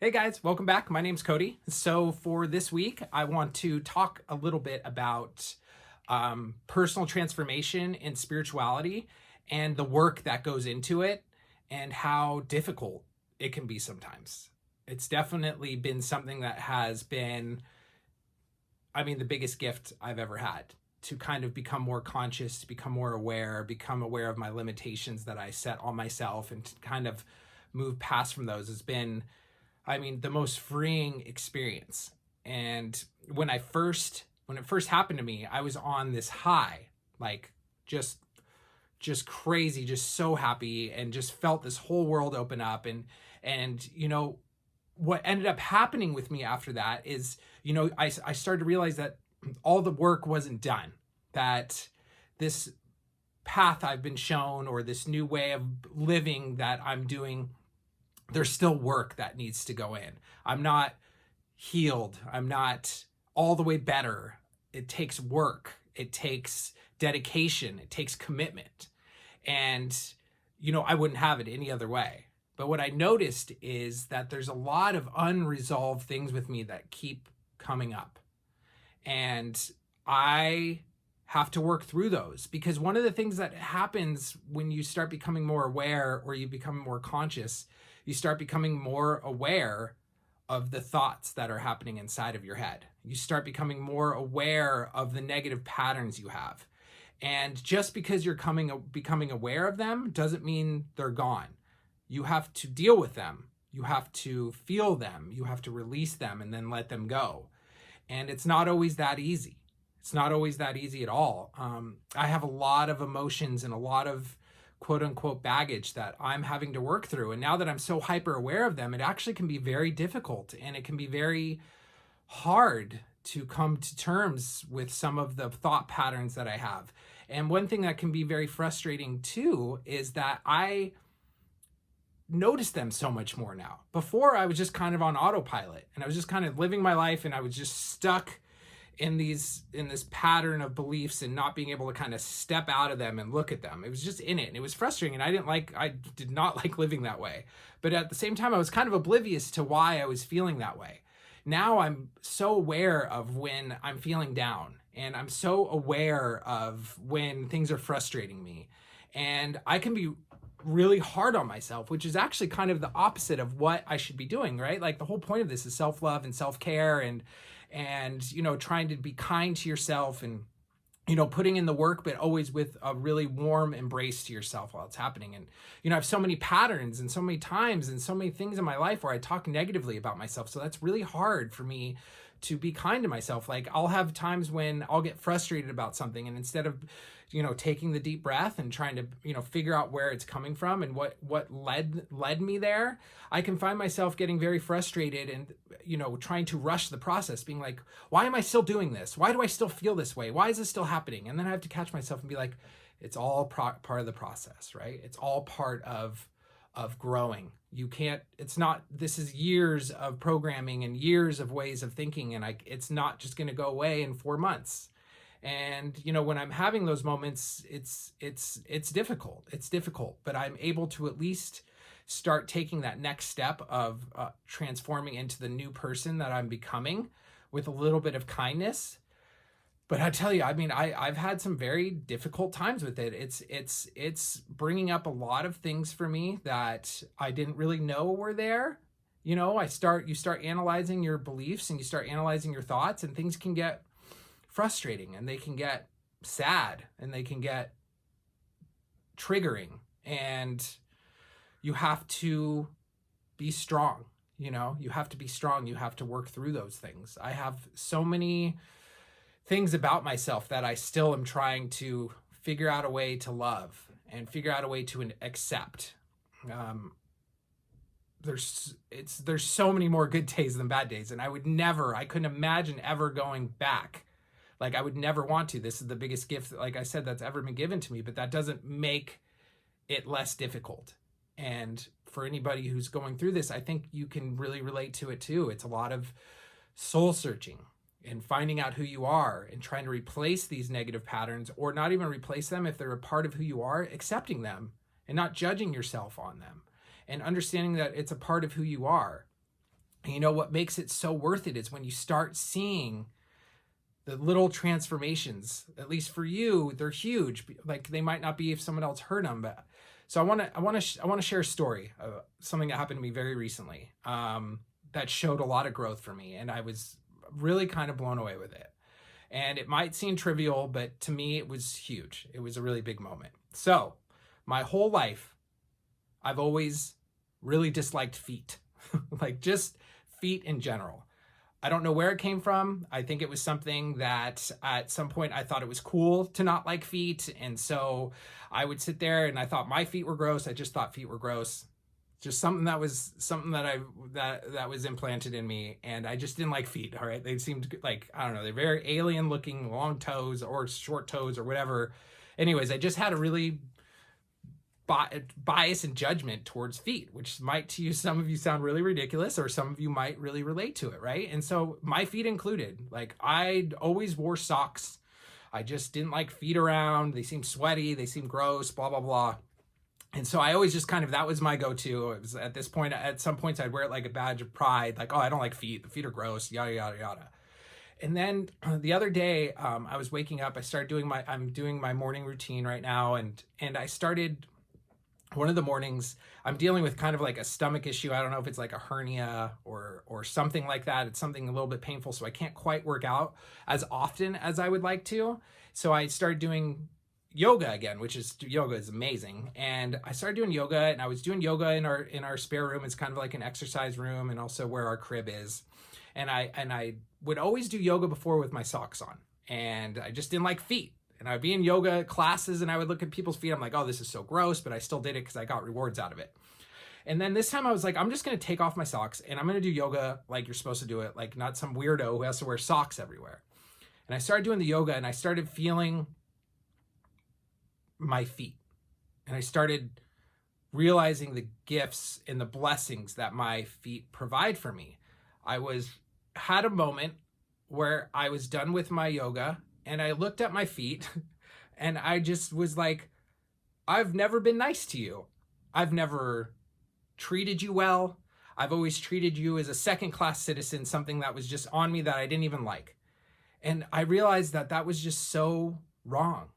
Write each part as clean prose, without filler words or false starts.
Hey guys, welcome back. My name's Cody. So for this week, I want to talk a little bit about personal transformation and spirituality and the work that goes into it and how difficult it can be sometimes. It's definitely been something that has been, the biggest gift I've ever had to kind of become more conscious, to become more aware, become aware of my limitations that I set on myself and to kind of move past from those has been the most freeing experience. And when it first happened to me, I was on this high, like just crazy, just so happy, and just felt this whole world open up. And what ended up happening with me after that is, I started to realize that all the work wasn't done. That this path I've been shown, or this new way of living that I'm doing, there's still work that needs to go in. I'm not healed. I'm not all the way better. It takes work. It takes dedication. It takes commitment. And, I wouldn't have it any other way. But what I noticed is that there's a lot of unresolved things with me that keep coming up. And I have to work through those, because one of the things that happens when you start becoming more aware, or you become more conscious, you start becoming more aware of the thoughts that are happening inside of your head. You start becoming more aware of the negative patterns you have. And just because you're becoming aware of them doesn't mean they're gone. You have to deal with them. You have to feel them. You have to release them and then let them go. And it's not always that easy. It's not always that easy at all. I have a lot of emotions and a lot of quote unquote baggage that I'm having to work through. And now that I'm so hyper aware of them, it actually can be very difficult, and it can be very hard to come to terms with some of the thought patterns that I have. And one thing that can be very frustrating too is that I notice them so much more now. Before, I was just kind of on autopilot, and I was just kind of living my life, and I was just stuck in this pattern of beliefs and not being able to kind of step out of them and look at them. It was just in it, and it was frustrating, and I did not like living that way. But at the same time, I was kind of oblivious to why I was feeling that way. Now I'm so aware of when I'm feeling down, and I'm so aware of when things are frustrating me. And I can be really hard on myself, which is actually kind of the opposite of what I should be doing, right? Like, the whole point of this is self-love and self-care, and trying to be kind to yourself, and putting in the work, but always with a really warm embrace to yourself while it's happening. And I have so many patterns and so many times and so many things in my life where I talk negatively about myself, so that's really hard for me to be kind to myself. Like, I'll have times when I'll get frustrated about something, and instead of taking the deep breath and trying to figure out where it's coming from and what led me there, I can find myself getting very frustrated and trying to rush the process, being like, why am I still doing this? Why do I still feel this way? Why is this still happening? And then I have to catch myself and be like, it's all part of the process, right? It's all part of growing. This is years of programming and years of ways of thinking, and it's not just going to go away in 4 months. And when I'm having those moments, it's difficult. It's difficult, but I'm able to at least start taking that next step of transforming into the new person that I'm becoming with a little bit of kindness. But I tell you, I've had some very difficult times with it. It's bringing up a lot of things for me that I didn't really know were there. You start analyzing your beliefs, and you start analyzing your thoughts, and things can get frustrating, and they can get sad, and they can get triggering, and you have to be strong. You have to be strong. You have to work through those things. I have so many things about myself that I still am trying to figure out a way to love and figure out a way to accept. There's so many more good days than bad days, and I couldn't imagine ever going back. Like, I would never want to. This is the biggest gift, like I said, that's ever been given to me, but that doesn't make it less difficult. And for anybody who's going through this, I think you can really relate to it too. It's a lot of soul searching and finding out who you are and trying to replace these negative patterns, or not even replace them if they're a part of who you are, accepting them and not judging yourself on them, and understanding that it's a part of who you are. And you know what makes it so worth it is when you start seeing the little transformations. At least for you, they're huge. Like they might not be if someone else heard them, but so I want to share a story of something that happened to me very recently, that showed a lot of growth for me, and I was really kind of blown away with it. And it might seem trivial, but to me, it was huge. It was a really big moment. So, my whole life, I've always really disliked feet, like just feet in general. I don't know where it came from. I think it was something that at some point I thought it was cool to not like feet. And so I would sit there and I thought my feet were gross. I just thought feet were gross. Just something that was that was implanted in me, and I just didn't like feet. All right, they seemed like, I don't know, they're very alien looking, long toes or short toes or whatever. Anyways, I just had a really bias and judgment towards feet, which might to you, some of you sound really ridiculous, or some of you might really relate to it, right? And so my feet included. Like I always wore socks. I just didn't like feet around. They seemed sweaty. They seemed gross. Blah blah blah. And so I always just kind of, that was my go-to. It was at this point, at some points I'd wear it like a badge of pride. Like, oh, I don't like feet. The feet are gross, yada, yada, yada. And then the other day, I was waking up. I'm doing my morning routine right now. And I started, one of the mornings, I'm dealing with kind of like a stomach issue. I don't know if it's like a hernia or something like that. It's something a little bit painful. So I can't quite work out as often as I would like to. So I started doing yoga again, yoga is amazing. And I started doing yoga, and I was doing yoga in our spare room. It's kind of like an exercise room, and also where our crib is. And I would always do yoga before with my socks on, and I just didn't like feet. And I'd be in yoga classes and I would look at people's feet. I'm like, oh, this is so gross, but I still did it because I got rewards out of it. And then this time I was like, I'm just going to take off my socks and I'm going to do yoga like you're supposed to do it, like not some weirdo who has to wear socks everywhere. And I started doing the yoga, and I started feeling my feet. And I started realizing the gifts and the blessings that my feet provide for me. Had a moment where I was done with my yoga and I looked at my feet and I just was like, I've never been nice to you. I've never treated you well. I've always treated you as a second-class citizen, something that was just on me that I didn't even like. And I realized that was just so wrong.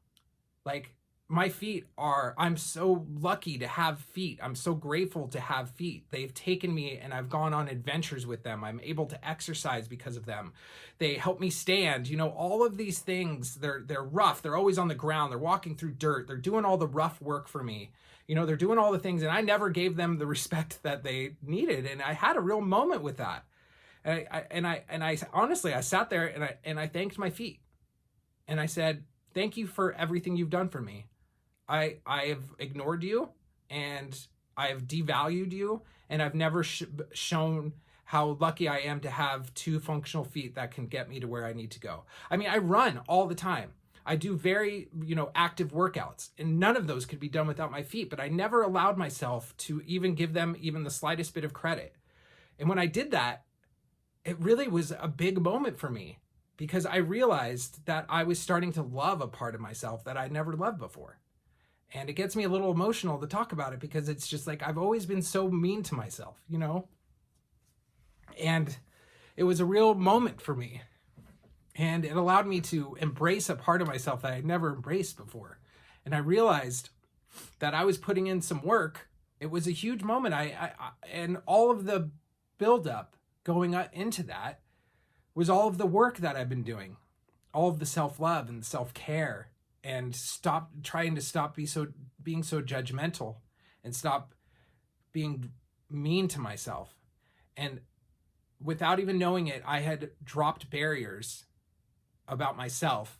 Like, my feet I'm so lucky to have feet. I'm so grateful to have feet. They've taken me and I've gone on adventures with them. I'm able to exercise because of them. They help me stand. You know, all of these things, they're rough. They're always on the ground. They're walking through dirt. They're doing all the rough work for me. You know, they're doing all the things, and I never gave them the respect that they needed. And I had a real moment with that. And I honestly, I sat there and I thanked my feet. And I said, thank you for everything you've done for me. I have ignored you, and I have devalued you, and I've never shown how lucky I am to have two functional feet that can get me to where I need to go. I mean, I run all the time. I do very, active workouts, and none of those could be done without my feet, but I never allowed myself to even give them even the slightest bit of credit. And when I did that, it really was a big moment for me, because I realized that I was starting to love a part of myself that I'd never loved before. And it gets me a little emotional to talk about it, because it's just like, I've always been so mean to myself, And it was a real moment for me. And it allowed me to embrace a part of myself that I'd never embraced before. And I realized that I was putting in some work. It was a huge moment. And all of the buildup going into that was all of the work that I've been doing, all of the self-love and self-care, and being so judgmental, and stop being mean to myself. And without even knowing it, I had dropped barriers about myself,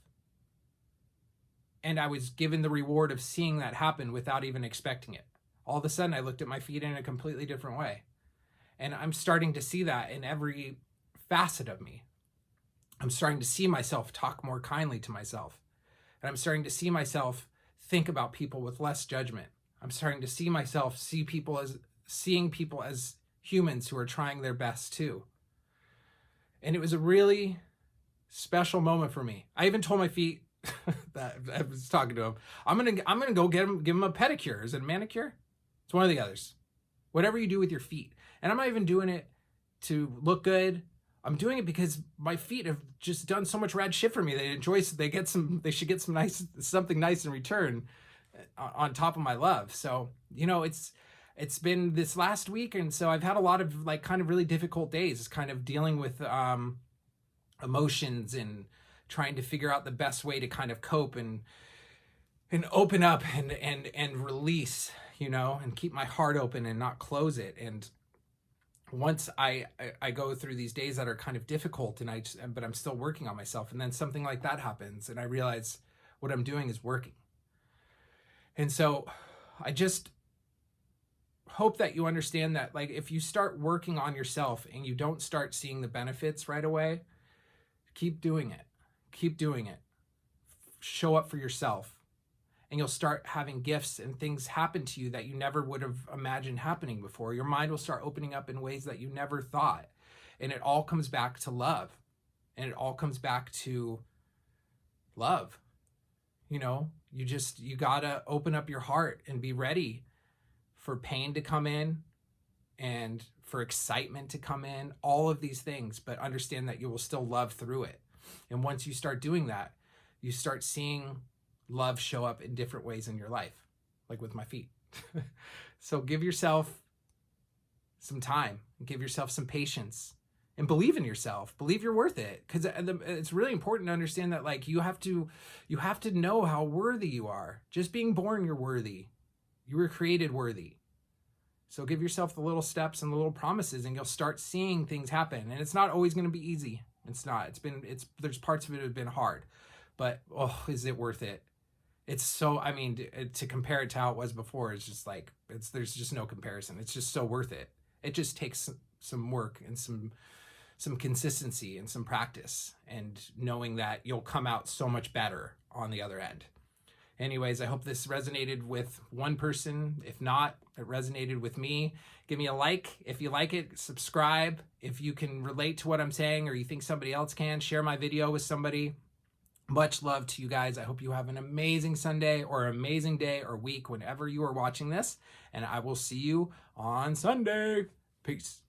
and I was given the reward of seeing that happen without even expecting it. All of a sudden, I looked at my feet in a completely different way. And I'm starting to see that in every facet of me. I'm starting to see myself talk more kindly to myself. And I'm starting to see myself think about people with less judgment. I'm starting to see myself seeing people as humans who are trying their best too. And it was a really special moment for me. I even told my feet that I was talking to them, I'm gonna go give them a pedicure. Is it a manicure? It's one of the others. Whatever you do with your feet. And I'm not even doing it to look good. I'm doing it because my feet have just done so much rad shit for me. They should get something nice in return on top of my love. So, it's been this last week. And so I've had a lot of like kind of really difficult days kind of dealing with emotions and trying to figure out the best way to kind of cope and open up and release, and keep my heart open and not close it. And once I go through these days that are kind of difficult but I'm still working on myself. And then something like that happens and I realize what I'm doing is working. And so I just hope that you understand that, like, if you start working on yourself and you don't start seeing the benefits right away, keep doing it. Keep doing it. Show up for yourself. And you'll start having gifts and things happen to you that you never would have imagined happening before. Your mind will start opening up in ways that you never thought. And it all comes back to love. And it all comes back to love. You gotta open up your heart and be ready for pain to come in and for excitement to come in, all of these things, but understand that you will still love through it. And once you start doing that, you start seeing love show up in different ways in your life, like with my feet. So give yourself some time, give yourself some patience, and believe in yourself. Believe you're worth it, because it's really important to understand that, like, you have to know how worthy you are. Just being born, you're worthy. You were created worthy. So give yourself the little steps and the little promises, and you'll start seeing things happen. And it's not always going to be easy. It's not. There's parts of it that have been hard, but is it worth it? It's so, to compare it to how it was before, it's just like, there's just no comparison. It's just so worth it. It just takes some work and some consistency and some practice, and knowing that you'll come out so much better on the other end. Anyways, I hope this resonated with one person. If not, it resonated with me. Give me a like if you like it. Subscribe if you can relate to what I'm saying or you think somebody else can. Share my video with somebody. Much love to you guys. I hope you have an amazing Sunday or amazing day or week whenever you are watching this. And I will see you on Sunday. Peace.